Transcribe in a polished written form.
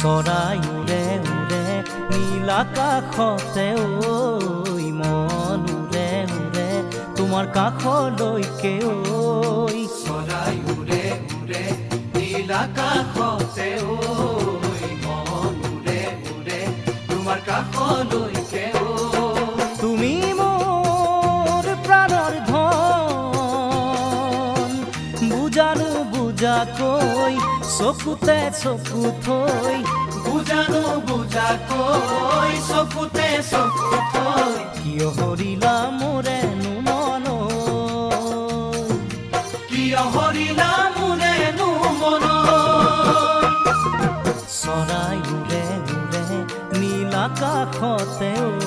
চৰাই উৰে উৰে নীল আকাশতে ঐ মন উৰে উৰে তোমাৰ কাষলৈকে ঐ চৰাই উৰে উৰে নীল আকাশতে ঐ মন উৰে উৰে তোমাৰ কাষলৈকে ঐ তুমি মোৰ প্ৰাণৰ ধন বুজানো বুজাকৈ চকুতে চকু থৈ বুজানো বুজাকৈ চকুতে চকু থৈ কিয় হৰিলা মোৰেনো মন কিয় হৰিলা মোৰেনো মন চৰাই উৰে উৰে নীল আকাশতে ঐ